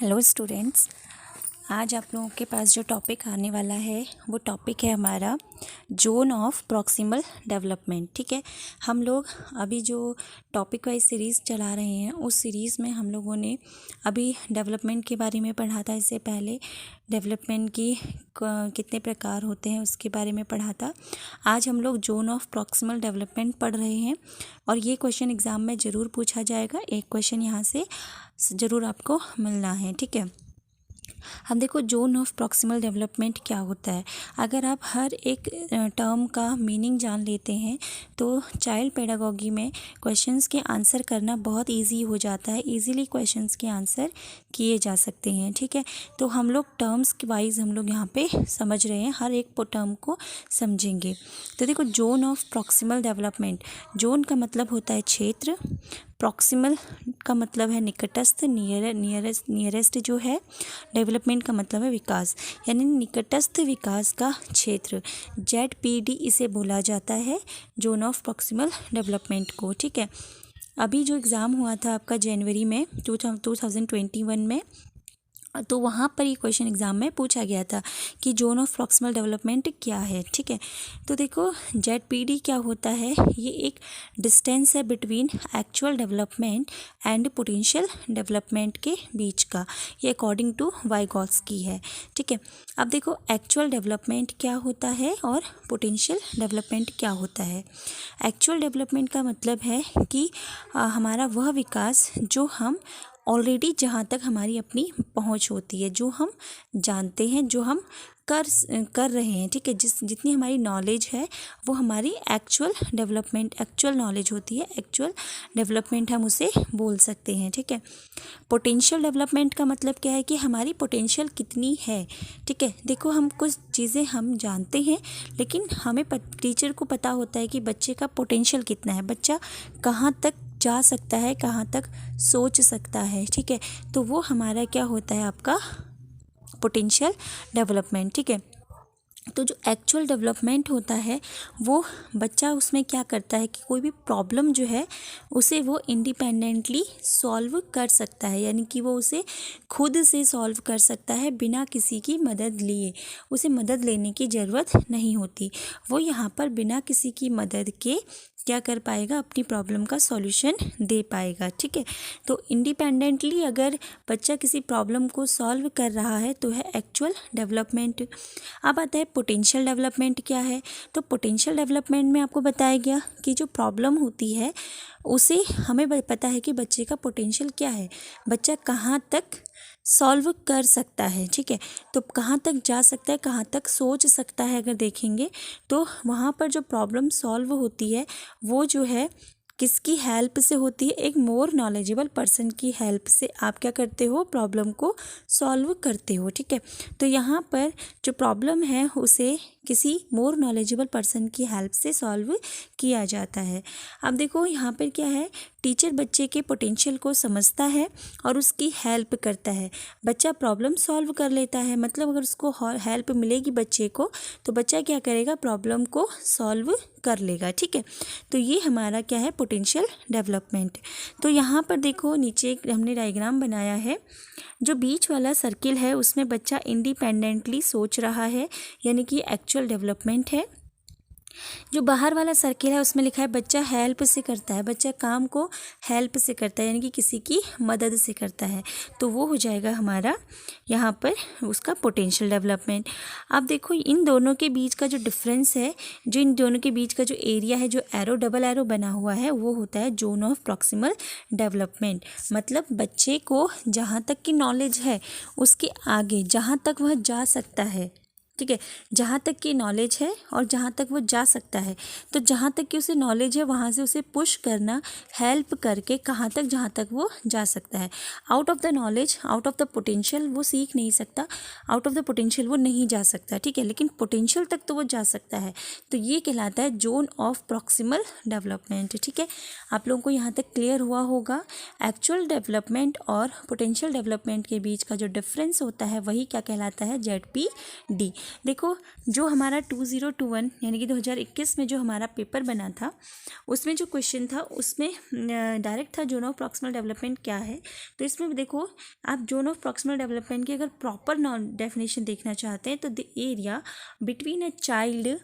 Hello students, आज आप लोगों के पास जो टॉपिक आने वाला है वो टॉपिक है हमारा जोन ऑफ प्रॉक्सिमल डेवलपमेंट। ठीक है, हम लोग अभी जो टॉपिक वाइज सीरीज़ चला रहे हैं उस सीरीज़ में हम लोगों ने अभी डेवलपमेंट के बारे में पढ़ा था। इससे पहले डेवलपमेंट की कितने प्रकार होते हैं उसके बारे में पढ़ा था। आज हम लोग जोन ऑफ प्रॉक्सिमल डेवलपमेंट पढ़ रहे हैं और ये क्वेश्चन एग्ज़ाम में ज़रूर पूछा जाएगा। एक क्वेश्चन यहाँ से ज़रूर आपको मिलना है। ठीक है, हम देखो जोन ऑफ प्रॉक्सिमल डेवलपमेंट क्या होता है। अगर आप हर एक टर्म का मीनिंग जान लेते हैं तो चाइल्ड पेडागोगी में क्वेश्चंस के आंसर करना बहुत इजी हो जाता है। इजीली क्वेश्चंस के आंसर किए जा सकते हैं। ठीक है, तो हम लोग टर्म्स के वाइज हम लोग यहाँ पे समझ रहे हैं, हर एक टर्म को समझेंगे। तो देखो zone of proximal development, zone का मतलब होता है क्षेत्र, प्रॉक्सिमल का मतलब है निकटस्थ, नियरेस्ट जो है, डेवलपमेंट का मतलब है विकास, यानी निकटस्थ विकास का क्षेत्र। ZPD इसे बोला जाता है, जोन ऑफ प्रॉक्सिमल डेवलपमेंट को। ठीक है, अभी जो एग्ज़ाम हुआ था आपका जनवरी में 2021 में, तो वहाँ पर ये क्वेश्चन एग्ज़ाम में पूछा गया था कि जोन ऑफ प्रॉक्सिमल डेवलपमेंट क्या है। ठीक है, तो देखो ZPD क्या होता है, ये एक डिस्टेंस है between actual development and potential development के बीच का। ये अकॉर्डिंग टू वाइगॉत्स्की है। ठीक है, अब देखो एक्चुअल डेवलपमेंट क्या होता है और पोटेंशियल डेवलपमेंट क्या होता है। एक्चुअल डेवलपमेंट का मतलब है कि हमारा वह विकास जो हम ऑलरेडी, जहाँ तक हमारी अपनी पहुँच होती है, जो हम जानते हैं, जो हम कर रहे हैं। ठीक है, जितनी हमारी नॉलेज है वो हमारी एक्चुअल डेवलपमेंट, एक्चुअल नॉलेज होती है, एक्चुअल डेवलपमेंट हम उसे बोल सकते हैं। ठीक है, पोटेंशियल डेवलपमेंट का मतलब क्या है कि हमारी पोटेंशियल कितनी है। ठीक है, देखो हम कुछ चीज़ें हम जानते हैं लेकिन हमें टीचर को पता होता है कि बच्चे का पोटेंशियल कितना है, बच्चा कहाँ तक जा सकता है, कहाँ तक सोच सकता है। ठीक है, तो वो हमारा क्या होता है, आपका पोटेंशियल डेवलपमेंट। ठीक है, तो जो एक्चुअल डेवलपमेंट होता है वो बच्चा उसमें क्या करता है कि कोई भी प्रॉब्लम जो है उसे वो इंडिपेंडेंटली सॉल्व कर सकता है, यानी कि वो उसे खुद से सॉल्व कर सकता है बिना किसी की मदद लिए। उसे मदद लेने की ज़रूरत नहीं होती। वो यहाँ पर बिना किसी की मदद के क्या कर पाएगा, अपनी प्रॉब्लम का सॉल्यूशन दे पाएगा। ठीक है, तो इंडिपेंडेंटली अगर बच्चा किसी प्रॉब्लम को सॉल्व कर रहा है तो है एक्चुअल डेवलपमेंट। अब आता है पोटेंशियल डेवलपमेंट क्या है। तो पोटेंशियल डेवलपमेंट में आपको बताया गया कि जो प्रॉब्लम होती है उसे हमें पता है कि बच्चे का पोटेंशियल क्या है, बच्चा कहाँ तक सॉल्व कर सकता है। ठीक है, तो कहाँ तक जा सकता है, कहाँ तक सोच सकता है। अगर देखेंगे तो वहाँ पर जो प्रॉब्लम सॉल्व होती है वो जो है किसकी हेल्प से होती है, एक मोर नॉलेजेबल पर्सन की हेल्प से आप क्या करते हो, प्रॉब्लम को सॉल्व करते हो। ठीक है, तो यहाँ पर जो प्रॉब्लम है उसे किसी मोर नॉलेजेबल पर्सन की हेल्प से सॉल्व किया जाता है। अब देखो यहाँ पर क्या है, टीचर बच्चे के पोटेंशियल को समझता है और उसकी हेल्प करता है। बच्चा प्रॉब्लम सॉल्व कर लेता है, मतलब अगर उसको हेल्प मिलेगी बच्चे को तो बच्चा क्या करेगा, प्रॉब्लम को सॉल्व कर लेगा। ठीक है, तो ये हमारा क्या है, पोटेंशियल डेवलपमेंट। तो यहाँ पर देखो नीचे एक हमने डायग्राम बनाया है। जो बीच वाला सर्किल है उसमें बच्चा इंडिपेंडेंटली सोच रहा है, यानी कि एक्चुअल डेवलपमेंट है। जो बाहर वाला सर्किल है उसमें लिखा है बच्चा हेल्प से करता है, बच्चा काम को हेल्प से करता है, यानी कि किसी की मदद से करता है, तो वो हो जाएगा हमारा यहाँ पर उसका पोटेंशियल डेवलपमेंट। अब देखो इन दोनों के बीच का जो डिफरेंस है, जो इन दोनों के बीच का जो एरिया है, जो एरो डबल एरो बना हुआ है, वो होता है जोन ऑफ प्रॉक्सिमल डेवलपमेंट। मतलब बच्चे को जहाँ तक की नॉलेज है उसके आगे जहाँ तक वह जा सकता है। ठीक है, जहाँ तक की नॉलेज है और जहाँ तक वो जा सकता है, तो जहाँ तक की उसे नॉलेज है वहाँ से उसे पुश करना, हेल्प करके कहाँ तक, जहाँ तक वो जा सकता है। Out of the knowledge, out of the potential वो सीख नहीं सकता, आउट ऑफ द पोटेंशियल वो नहीं जा सकता। ठीक है, लेकिन पोटेंशियल तक तो वो जा सकता है। तो ये कहलाता है जोन ऑफ प्रॉक्सिमल डेवलपमेंट। ठीक है, आप लोगों को यहाँ तक क्लियर हुआ होगा। एक्चुअल डेवलपमेंट और पोटेंशियल डेवलपमेंट के बीच का जो डिफरेंस होता है वही क्या कहलाता है, ZPD। देखो जो हमारा 2021 यानी कि 2021 में जो हमारा पेपर बना था उसमें जो क्वेश्चन था उसमें डायरेक्ट था जोन ऑफ प्रॉक्सिमल डेवलपमेंट क्या है। तो इसमें देखो आप जोन ऑफ प्रॉक्सिमल डेवलपमेंट की अगर प्रॉपर डेफिनेशन देखना चाहते हैं तो the area between a child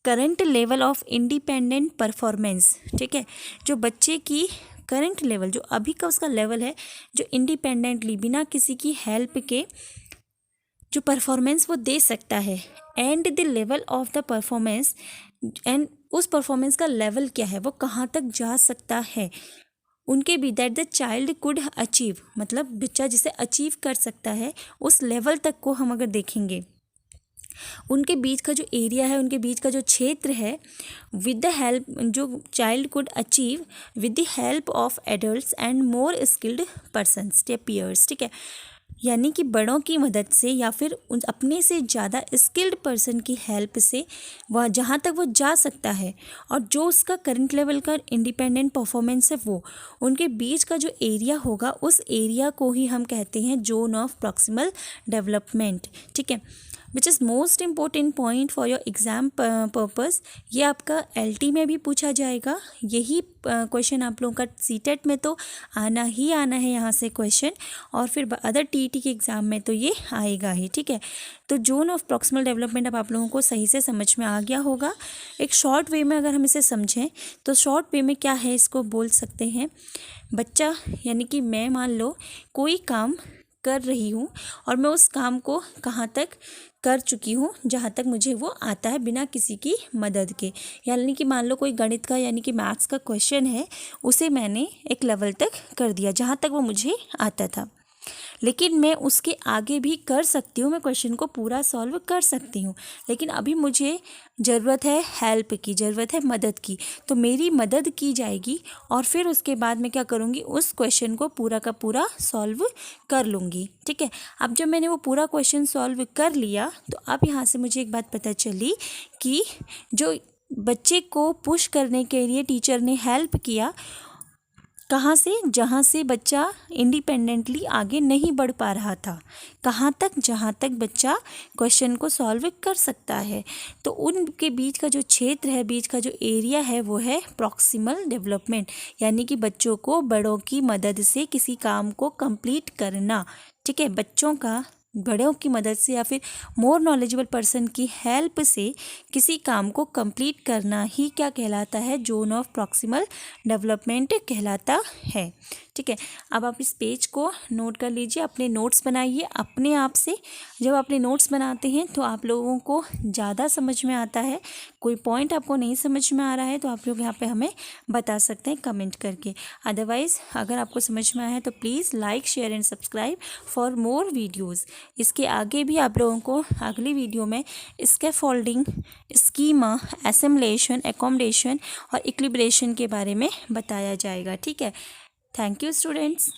current level of independent performance, ठीक है, जो बच्चे की करंट लेवल जो अभी का उसका लेवल है, जो इंडिपेंडेंटली बिना किसी की हेल्प के जो परफॉर्मेंस वो दे सकता है, and the level of the performance, and उस परफॉर्मेंस का लेवल क्या है, वो कहाँ तक जा सकता है उनके भी, that the child could achieve, मतलब बच्चा जिसे अचीव कर सकता है उस लेवल तक को हम अगर देखेंगे, उनके बीच का जो एरिया है, उनके बीच का जो क्षेत्र है, विद द हेल्प, जो child could achieve with the help of adults and more skilled persons या पीयर्स, ठीक है, यानी कि बड़ों की मदद से या फिर उन अपने से ज़्यादा स्किल्ड पर्सन की हेल्प से वह जहाँ तक वो जा सकता है और जो उसका करंट लेवल का इंडिपेंडेंट परफॉर्मेंस है वो उनके बीच का जो एरिया होगा उस एरिया को ही हम कहते हैं जोन ऑफ प्रॉक्सिमल डेवलपमेंट, ठीक है, which is most important point for your exam purpose. ये आपका LT में भी पूछा जाएगा, यही क्वेश्चन आप लोगों का सीटेट में तो आना ही आना है यहाँ से क्वेश्चन, और फिर अदर TET के एग्ज़ाम में तो ये आएगा ही, ठीक है। तो जोन ऑफ प्रॉक्सिमल डेवलपमेंट अब आप लोगों को सही से समझ में आ गया होगा। एक शॉर्ट वे में अगर हम इसे समझें तो शॉर्ट वे में क्या है, इसको बोल सकते हैं बच्चा, यानी कि मैं मान लो कोई काम कर रही हूँ और मैं उस काम को कहाँ तक कर चुकी हूँ जहाँ तक मुझे वो आता है बिना किसी की मदद के, यानी कि मान लो कोई गणित का यानी कि मैथ्स का क्वेश्चन है, उसे मैंने एक लेवल तक कर दिया जहाँ तक वो मुझे आता था, लेकिन मैं उसके आगे भी कर सकती हूँ, मैं क्वेश्चन को पूरा सॉल्व कर सकती हूँ, लेकिन अभी मुझे ज़रूरत है हेल्प की, ज़रूरत है मदद की, तो मेरी मदद की जाएगी और फिर उसके बाद मैं क्या करूँगी, उस क्वेश्चन को पूरा का पूरा सॉल्व कर लूँगी, ठीक है। अब जब मैंने वो पूरा क्वेश्चन सॉल्व कर लिया तो अब यहाँ से मुझे एक बात पता चली कि जो बच्चे को पुश करने के लिए टीचर ने हेल्प किया, कहाँ से, जहाँ से बच्चा इंडिपेंडेंटली आगे नहीं बढ़ पा रहा था, कहाँ तक, जहाँ तक बच्चा क्वेश्चन को सॉल्व कर सकता है, तो उनके बीच का जो क्षेत्र है, बीच का जो एरिया है वो है प्रॉक्सिमल डेवलपमेंट, यानी कि बच्चों को बड़ों की मदद से किसी काम को कंप्लीट करना, ठीक है, बच्चों का बड़ों की मदद से या फिर मोर नॉलेजेबल पर्सन की हेल्प से किसी काम को कंप्लीट करना ही क्या कहलाता है, जोन ऑफ प्रॉक्सिमल डेवलपमेंट कहलाता है, ठीक है। अब आप इस पेज को नोट कर लीजिए, अपने नोट्स बनाइए अपने आप से। जब अपने नोट्स बनाते हैं तो आप लोगों को ज़्यादा समझ में आता है, कोई पॉइंट आपको नहीं समझ में आ रहा है तो आप लोग यहाँ पे हमें बता सकते हैं कमेंट करके। अदरवाइज़ अगर आपको समझ में आया है तो please like share and subscribe for more videos. इसके आगे भी आप लोगों को अगली वीडियो में स्कैफोल्डिंग, स्कीमा, असेम्बलेशन, एकोमोडेशन और इक्विलिब्रेशन के बारे में बताया जाएगा, ठीक है। Thank you students.